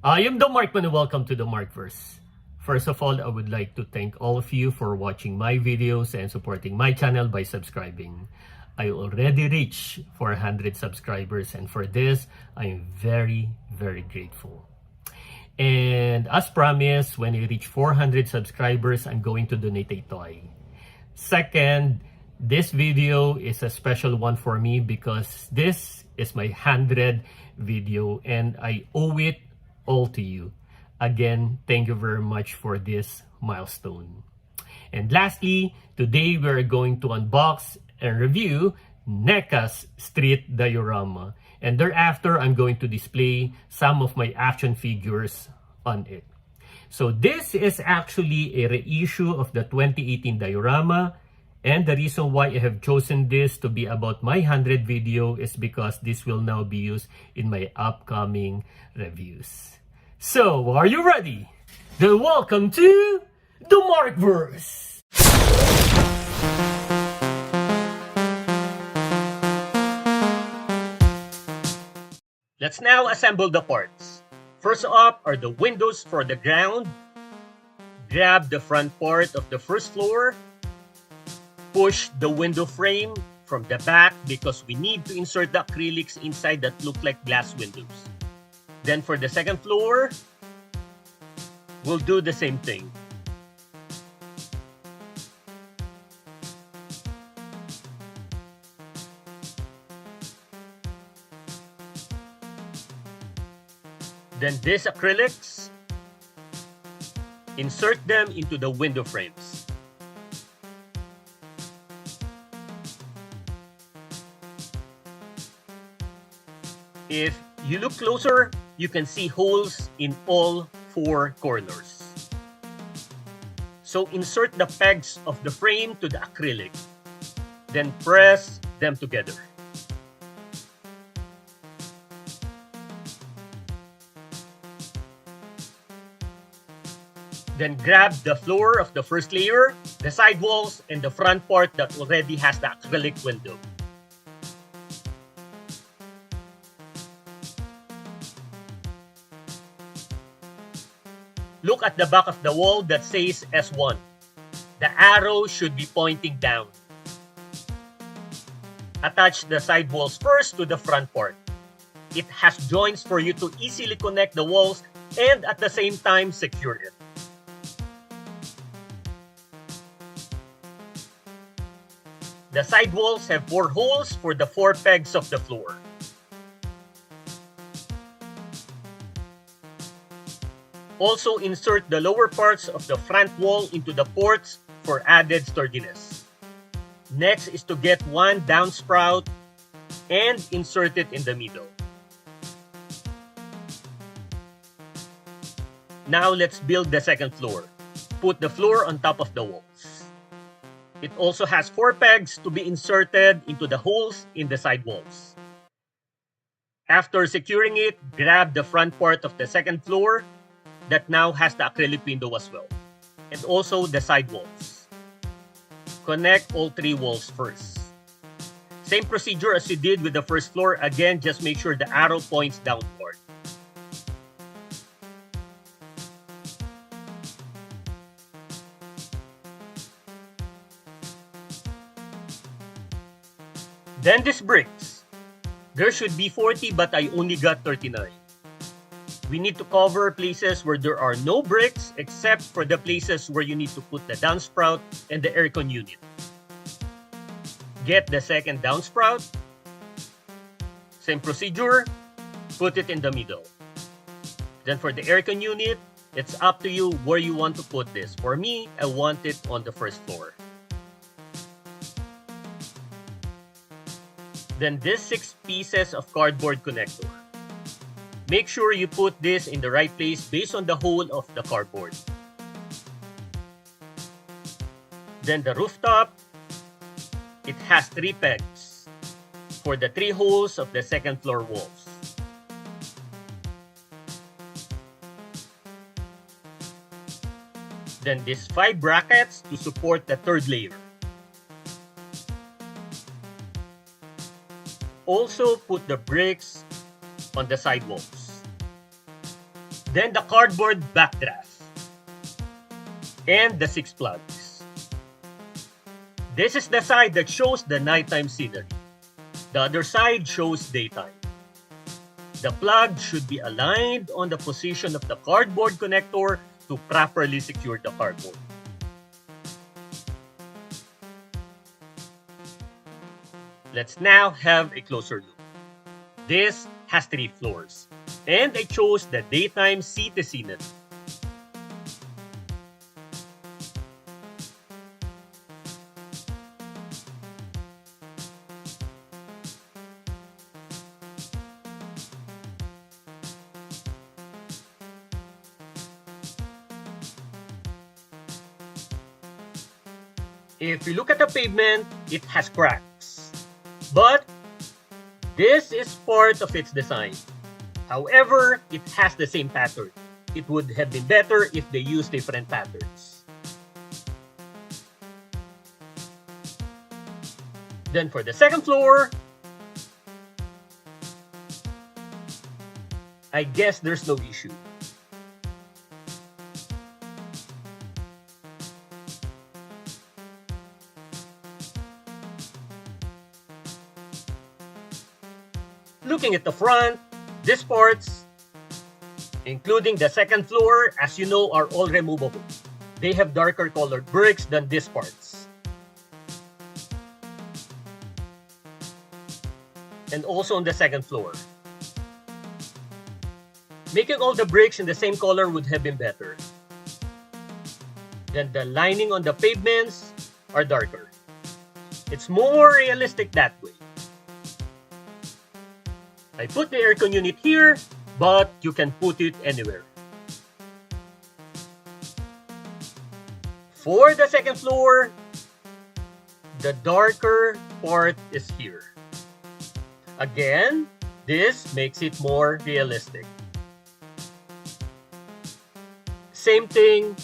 I am the Markman and welcome to the Markverse. First of all, I would like to thank all of you for watching my videos and supporting my channel by subscribing. I already reached 400 subscribers and for this, I am very grateful. And as promised, when I reach 400 subscribers, I'm going to donate a toy. Second, this video is a special one for me because this is my 100th video and I owe it all to you. Again, thank you very much for this milestone. And lastly, today we're going to unbox and review NECA's Street Diorama. And thereafter, I'm going to display some of my action figures on it. So this is actually a reissue of the 2018 Diorama. And the reason why I have chosen this to be about my 100 video is because this will now be used in my upcoming reviews. So, are you ready? Then welcome to the Markverse! Let's now assemble the parts. First up are the windows for the ground. Grab the front part of the first floor. Push the window frame from the back because we need to insert the acrylics inside that look like glass windows. Then for the second floor, we'll do the same thing. Then these acrylics, insert them into the window frames. If you look closer, you can see holes in all four corners. So insert the pegs of the frame to the acrylic, then press them together. Then grab the floor of the first layer, the side walls, and the front part that already has the acrylic window. Look at the back of the wall that says S1. The arrow should be pointing down. Attach the side walls first to the front part. It has joints for you to easily connect the walls and at the same time secure it. The side walls have 4 holes for the 4 pegs of the floor. Also insert the lower parts of the front wall into the ports for added sturdiness. Next is to get one downsprout and insert it in the middle. Now let's build the second floor. Put the floor on top of the walls. It also has 4 pegs to be inserted into the holes in the side walls. After securing it, grab the front part of the second floor that now has the acrylic window as well, and also the side walls. Connect all 3 walls first. Same procedure as you did with the first floor. Again, just make sure the arrow points downward. Then these bricks. There should be 40 but I only got 39. We need to cover places where there are no bricks except for the places where you need to put the downsprout and the aircon unit. Get the second downsprout. Same procedure, put it in the middle. Then for the aircon unit, it's up to you where you want to put this. For me, I want it on the first floor. Then these 6 pieces of cardboard connector. Make sure you put this in the right place based on the hole of the cardboard. Then the rooftop, it has 3 pegs for the 3 holes of the second floor walls. Then these 5 brackets to support the third layer. Also put the bricks on the sidewalls. Then the cardboard backdraft. And the 6 plugs. This is the side that shows the nighttime scenery. The other side shows daytime. The plug should be aligned on the position of the cardboard connector to properly secure the cardboard. Let's now have a closer look. This has 3 floors, and I chose the daytime city scenery. If you look at the pavement, it has cracks. But this is part of its design. However, it has the same pattern. It would have been better if they used different patterns. Then for the second floor, I guess there's no issue. Looking at the front, these parts, including the second floor, as you know, are all removable. They have darker colored bricks than these parts. And also on the second floor. Making all the bricks in the same color would have been better. Then the lining on the pavements are darker. It's more realistic that way. I put the aircon unit here, but you can put it anywhere. For the second floor, the darker part is here. Again, this makes it more realistic. Same thing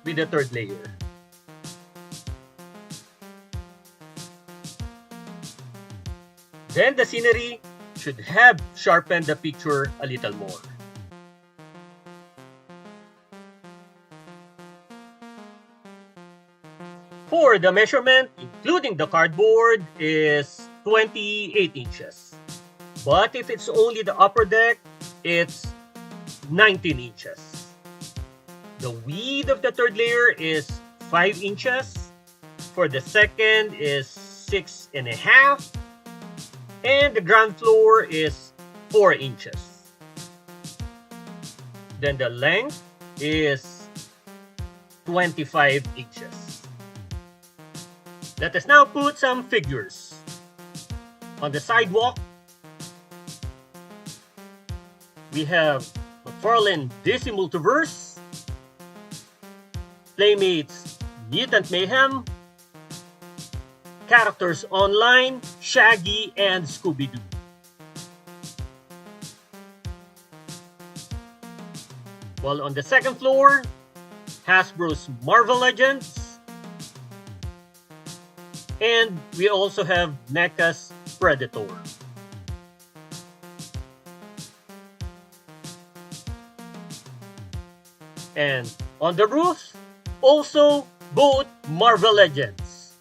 with the third layer. Then the scenery should have sharpened the picture a little more. For the measurement, including the cardboard, is 28 inches. But if it's only the upper deck, it's 19 inches. The width of the third layer is 5 inches. For the second is 6.5. And the ground floor is 4 inches. Then the length is 25 inches. Let us now put some figures. On the sidewalk, we have McFarlane DC Multiverse, Playmates Mutant Mayhem, Characters Online, Shaggy, and Scooby-Doo. While on the second floor, Hasbro's Marvel Legends, and we also have NECA's Predator. And on the roof, also both Marvel Legends.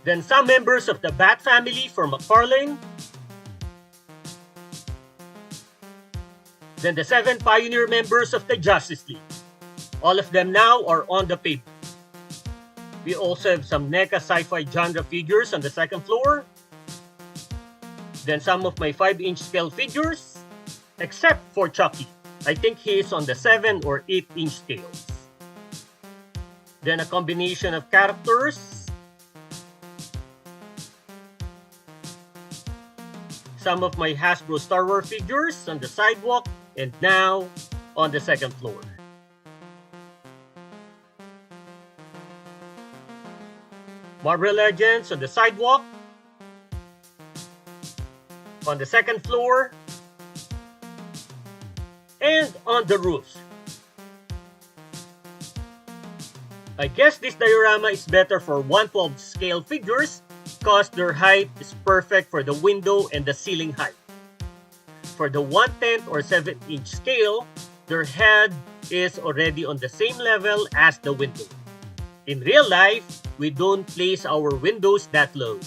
Then some members of the Bat family for McFarlane. Then the 7 pioneer members of the Justice League. All of them now are on the pavement. We also have some NECA sci-fi genre figures on the second floor. Then some of my 5-inch scale figures, except for Chucky. I think he is on the 7 or 8-inch scales. Then a combination of characters. Some of my Hasbro Star Wars figures on the sidewalk and now on the second floor. Marvel Legends on the sidewalk, on the second floor, and on the roof. I guess this diorama is better for 1/12 scale figures because their height is perfect for the window and the ceiling height. For the 1/10 or 7-inch scale, their head is already on the same level as the window. In real life, we don't place our windows that low,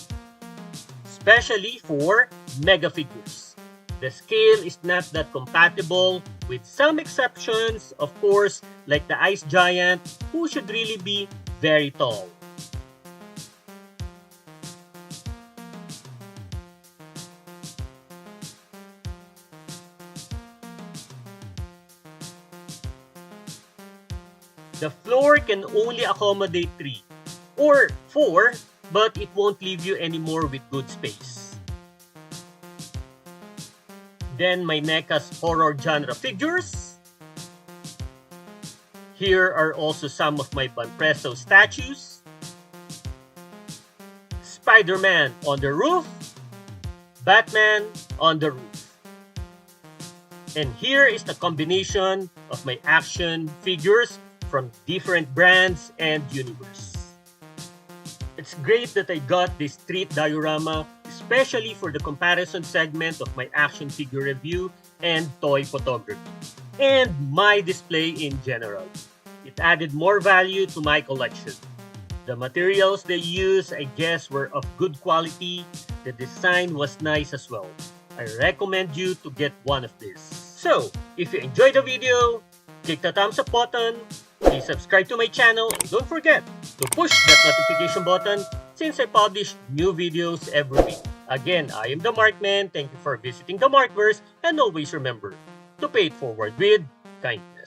especially for mega figures. The scale is not that compatible, with some exceptions, of course, like the Ice Giant, who should really be very tall. The floor can only accommodate 3 or 4, but it won't leave you anymore with good space. Then my NECA's horror genre figures. Here are also some of my Banpresso statues. Spider-Man on the roof. Batman on the roof. And here is the combination of my action figures from different brands and universe. It's great that I got this street diorama, especially for the comparison segment of my action figure review and toy photography, and my display in general. It added more value to my collection. The materials they used, I guess, were of good quality. The design was nice as well. I recommend you to get one of these. So, if you enjoyed the video, click the thumbs up button, please subscribe to my channel, and don't forget to push that notification button since I publish new videos every week. Again, I am the Markman. Thank you for visiting the Markverse, and always remember to pay it forward with kindness.